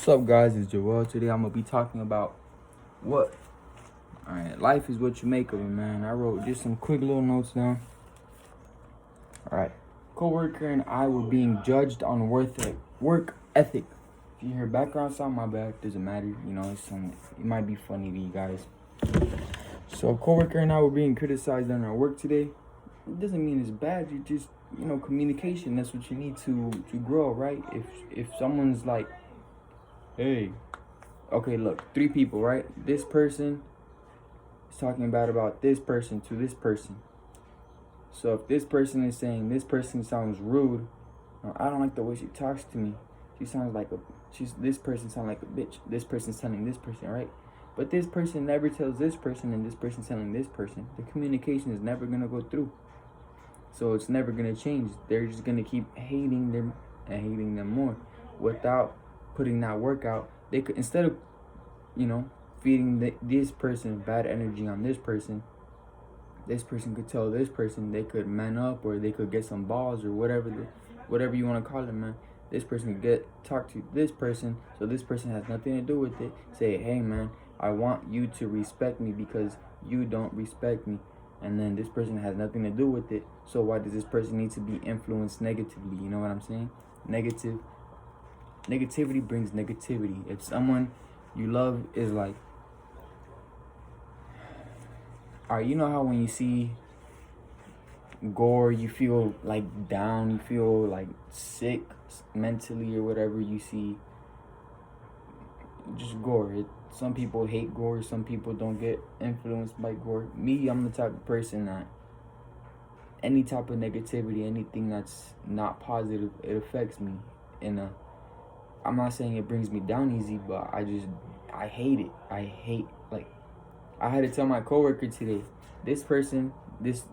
What's up, guys? It's Joel. Today I'm gonna be talking about what. Alright, life is what you make of it, man. I wrote just some quick little notes down. Alright, coworker and I were being judged on work ethic. If you hear background sound, my bad. Doesn't matter. You know, it might be funny to you guys. So, coworker and I were being criticized on our work today. It doesn't mean it's bad. You just, communication. That's what you need to grow, right? If someone's like, hey, okay, look, 3 people, right? This person is talking bad about this person to this person. So if this person is saying this person sounds rude, or I don't like the way she talks to me, this person sounds like a bitch. This person's telling this person, right? But this person never tells this person, and this person's telling this person. The communication is never gonna go through. So it's never gonna change. They're just gonna keep hating them and hating them more without putting that work out. They could, instead of feeding this person bad energy on this person could tell this person they could man up, or they could get some balls, or whatever you want to call it, man. This person could talk to this person, so this person has nothing to do with it. Say, hey man, I want you to respect me because you don't respect me. And then this person has nothing to do with it, so why does this person need to be influenced negatively? You know what I'm saying? Negativity brings negativity. If someone you love is like, alright, you know how when you see gore, you feel like down, you feel like sick mentally or whatever. You see just gore. Some people hate gore, some people don't get influenced by gore. Me, I'm the type of person that any type of negativity, anything that's not positive, it affects me. And I'm not saying it brings me down easy, but I hate it. I had to tell my coworker today, this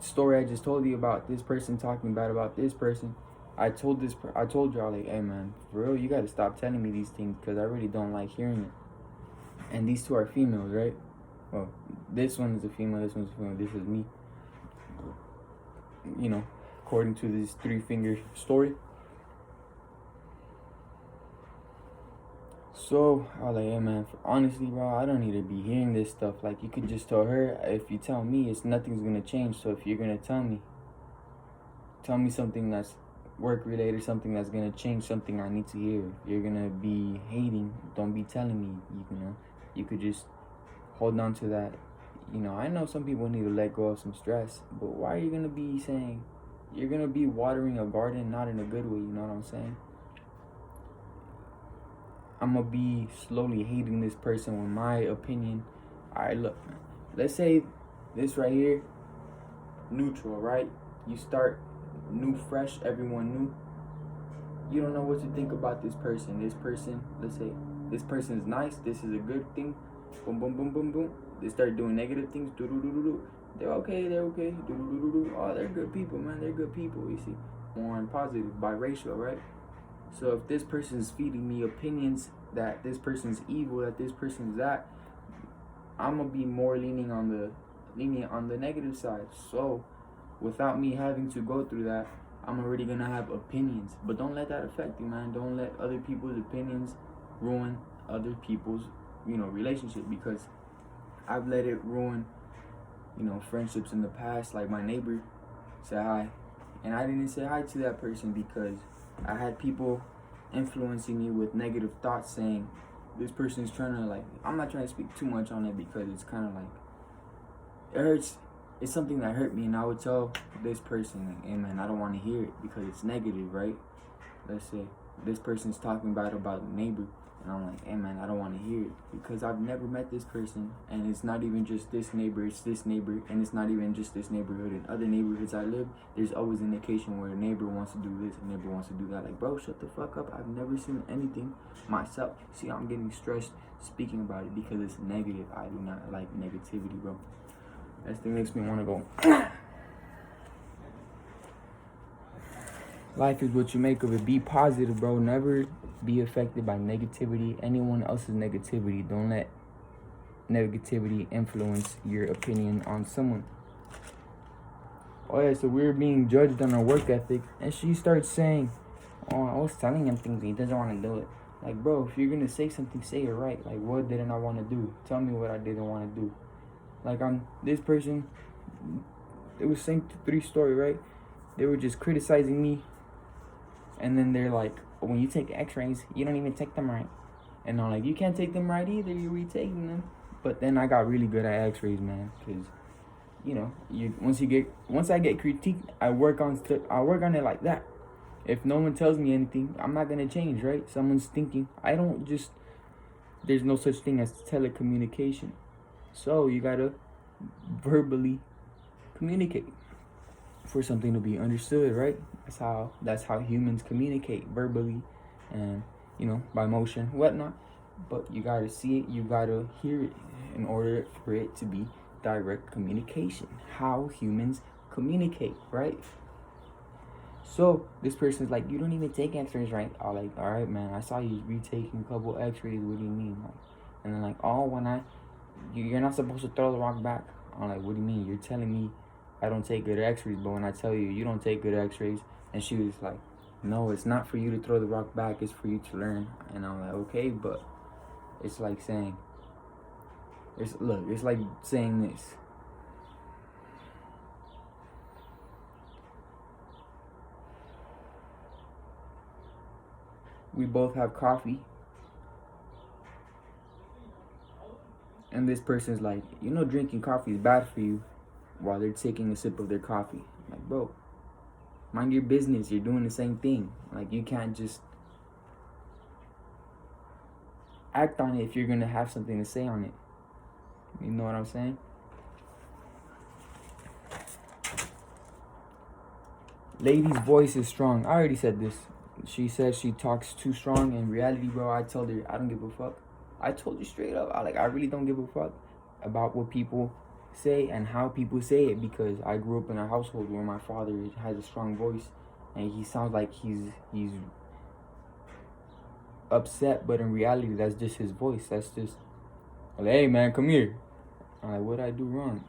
story I just told you about, this person talking bad about this person. I told y'all, like, hey man, for real, you gotta stop telling me these things, because I really don't like hearing it. And these 2 are females, right? Well, this one is a female, this one's a female, this is me. According to this 3-finger story. So I was like, hey man, honestly, bro, I don't need to be hearing this stuff. Like, you could just tell her. If you tell me, nothing's gonna change. So if you're gonna tell me something that's work related, something that's gonna change, something I need to hear. If you're gonna be hating, don't be telling me. You could just hold on to that. I know some people need to let go of some stress, but why are you gonna be saying you're gonna be watering a garden, not in a good way? You know what I'm saying? I'm gonna be slowly hating this person with my opinion. Alright, look, man. Let's say this right here, neutral, right? You start new, fresh, everyone new. You don't know what to think about this person. Let's say this person is nice. This is a good thing. Boom, boom, boom, boom, boom. They start doing negative things. Do do do do do. They're okay. Do do do do do. Oh, they're good people, man. They're good people. You see, more on positive, biracial, right? So if this person's feeding me opinions that this person's evil, that this person's that, I'm gonna be more lenient on the negative side. So without me having to go through that, I'm already gonna have opinions. But don't let that affect you, man. Don't let other people's opinions ruin other people's, relationship, because I've let it ruin, friendships in the past. Like, my neighbor said hi, and I didn't say hi to that person because I had people influencing me with negative thoughts, saying this person's trying to, like, I'm not trying to speak too much on it because it's kind of like, it hurts. It's something that hurt me, and I would tell this person, like, hey man, I don't want to hear it because it's negative, right? Let's say this person's talking bad about a neighbor, and I'm like, hey man, I don't want to hear it because I've never met this person, and it's not even just this neighbor, it's this neighbor, and it's not even just this neighborhood. In other neighborhoods I live, there's always an occasion where a neighbor wants to do this, a neighbor wants to do that. Like, bro, shut the fuck up. I've never seen anything myself. See, I'm getting stressed speaking about it because it's negative. I do not like negativity, bro. That thing makes me want to go. Life is what you make of it. Be positive, bro. Never be affected by negativity, anyone else's negativity. Don't let negativity influence your opinion on someone. Oh yeah, so we're being judged on our work ethic, and she starts saying, oh, I was telling him things, he doesn't want to do it. Like, bro, if you're gonna say something, say it right. Like, what didn't I want to do? Tell me what I didn't want to do. Like, I'm this person. It was same 3 story, right? They were just criticizing me, and then they're like, when you take X-rays, you don't even take them right. And I'm like, you can't take them right either. You're retaking them. But then I got really good at X-rays, man, because once I get critiqued, I work on it like that. If no one tells me anything, I'm not gonna change, right? Someone's thinking. There's no such thing as telecommunication. So you gotta verbally communicate for something to be understood, right? That's how humans communicate, verbally, and by motion, whatnot. But you gotta see it, you gotta hear it in order for it to be direct communication. How humans communicate, right? So this person's like, you don't even take X-rays, right? I'm like, all right, man, I saw you retaking a couple X-rays. What do you mean? Like, and then like, oh, you're not supposed to throw the rock back. I'm like, what do you mean? You're telling me I don't take good X-rays, but when I tell you you don't take good X-rays, and she was like, no, it's not for you to throw the rock back. It's for you to learn. And I'm like, okay, but it's like saying, it's like saying this. We both have coffee, and this person's like, drinking coffee is bad for you, while they're taking a sip of their coffee. I'm like, bro, mind your business. You're doing the same thing. Like, you can't just act on it if you're gonna have something to say on it. You know what I'm saying? Lady's voice is strong. I already said this. She says she talks too strong. In reality, bro, I told her I don't give a fuck. I told you straight up. I really don't give a fuck about what people say and how people say it, because I grew up in a household where my father has a strong voice, and he sounds like he's upset, but in reality, that's just his voice. That's just like, hey man, come here. I'm like, what'd I do wrong?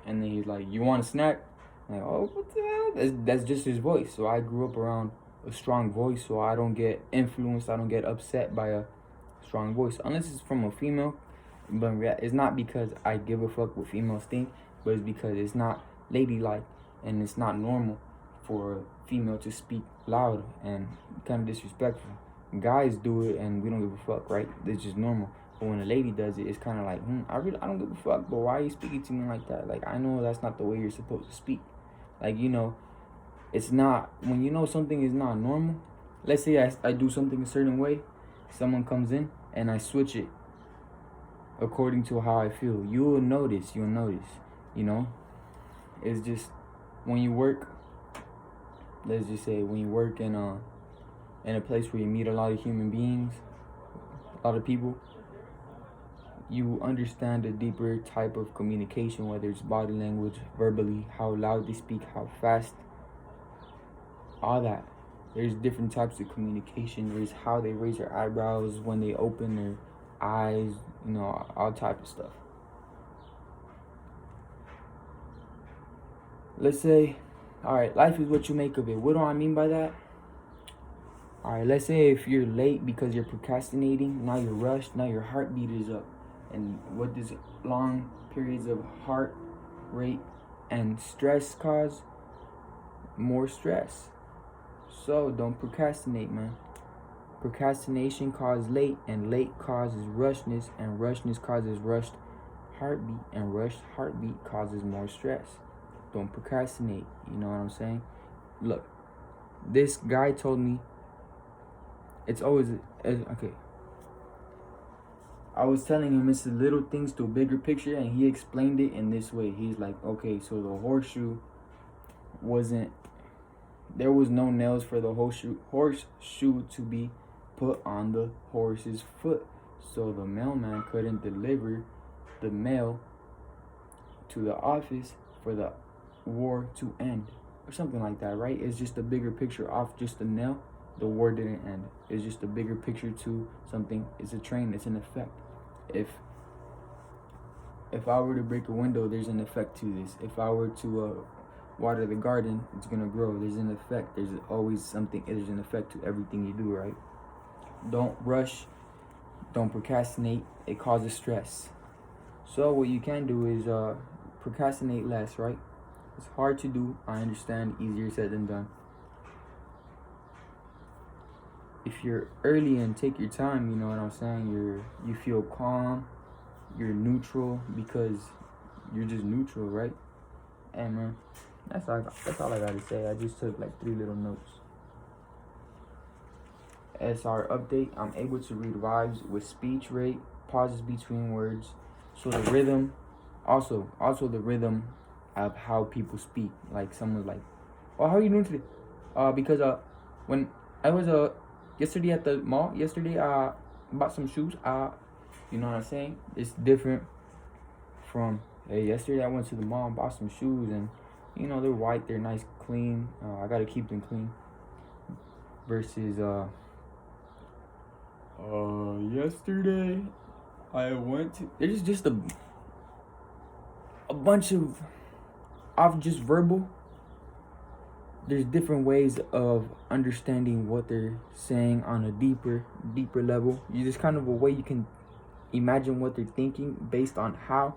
And then he's like, you want a snack? I'm like, oh, what the hell? That's just his voice. So I grew up around a strong voice, so I don't get influenced. I don't get upset by a strong voice, unless it's from a female. But it's not because I give a fuck what females think, but it's because it's not ladylike and it's not normal for a female to speak loud and kind of disrespectful. Guys do it and we don't give a fuck, right? It's just normal. But when a lady does it, it's kind of like, I don't give a fuck, but why are you speaking to me like that? Like, I know that's not the way you're supposed to speak. Like, it's not, when something is not normal, let's say I do something a certain way, someone comes in and I switch it according to how I feel. You'll notice, it's just when you work, let's just say when you work in a place where you meet a lot of human beings, a lot of people, you understand a deeper type of communication, whether it's body language, verbally, how loud they speak, how fast, all that. There's different types of communication. There's how they raise their eyebrows, when they open their eyes, all type of stuff. Let's say, all right, life is what you make of it. What do I mean by that? All right, let's say if you're late because you're procrastinating, now you're rushed, now your heartbeat is up. And what does long periods of heart rate and stress cause? More stress. So don't procrastinate, man. Procrastination causes late, and late causes rushness, and rushness causes rushed heartbeat, and rushed heartbeat causes more stress. Don't procrastinate. You know what I'm saying? Look, this guy told me it's always okay. I was telling him it's the little things to a bigger picture, and he explained it in this way. He's like, okay, so the horseshoe there was no nails for the horseshoe to be put on the horse's foot. So the mailman couldn't deliver the mail to the office for the war to end. Or something like that, right? It's just a bigger picture off just the nail. The war didn't end. It's just a bigger picture to something. It's a train. It's an effect. If I were to break a window, there's an effect to this. If I were to water the garden, it's gonna grow. There's an effect. There's always something. There's an effect to everything you do, right? Don't rush. Don't procrastinate. It causes stress. So what you can do is procrastinate less, right? It's hard to do. I understand. Easier said than done. If you're early and take your time, you know what I'm saying? You feel calm. You're neutral because you're just neutral, right? And man, that's all I gotta say. I just took like 3 little notes. SR update. I'm able to read vibes with speech rate, pauses between words. So the rhythm, also the rhythm of how people speak. Like someone's like, "Oh, how are you doing today?" Because when I was yesterday at the mall, bought some shoes. You know what I'm saying? It's different from yesterday I went to the mall and bought some shoes, and you know they're white, they're nice, clean. I gotta keep them clean. Versus yesterday I went to, there's just a bunch of just verbal. There's different ways of understanding what they're saying on a deeper level. You just kind of a way you can imagine what they're thinking based on how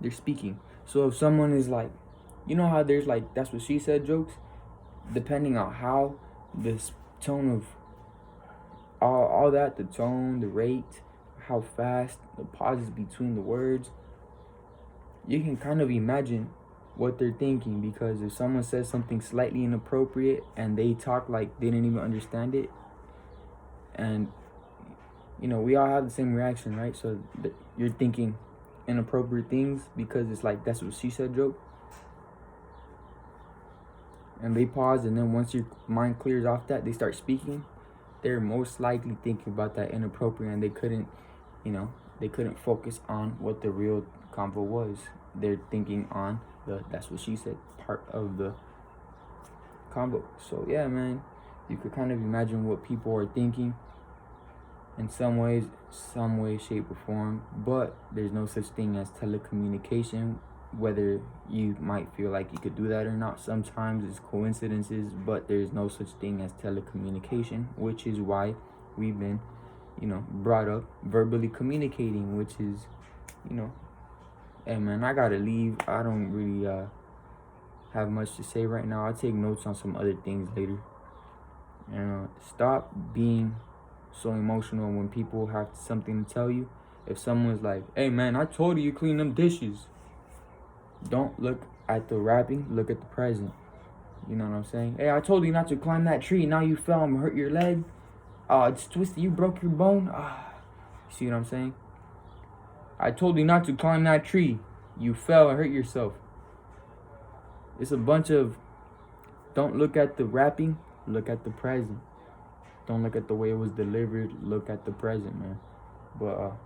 they're speaking. So if someone is like, you know how there's like that's what she said jokes, depending on how this tone of all that, the tone, the rate, how fast, the pauses between the words, you can kind of imagine what they're thinking. Because if someone says something slightly inappropriate and they talk like they didn't even understand it, and you know we all have the same reaction, right? So you're thinking inappropriate things because it's like that's what she said joke, and they pause, and then once your mind clears off that, they start speaking. They're most likely thinking about that inappropriate, and they couldn't focus on what the real convo was. They're thinking on the that's what she said part of the convo. So yeah, man, you could kind of imagine what people are thinking in some way, shape, or form. But there's no such thing as telecommunication. Whether you might feel like you could do that or not, sometimes it's coincidences, but there's no such thing as telecommunication, which is why we've been, brought up verbally communicating, which is, hey man, I gotta leave. I don't really have much to say right now. I'll take notes on some other things later. Stop being so emotional when people have something to tell you. If someone's like, hey man, I told you clean them dishes. Don't look at the wrapping, look at the present. You know what I'm saying? Hey, I told you not to climb that tree. Now you fell and hurt your leg. It's twisted. You broke your bone. See what I'm saying? I told you not to climb that tree. You fell and hurt yourself. It's a bunch of don't look at the wrapping, look at the present. Don't look at the way it was delivered, look at the present, man. But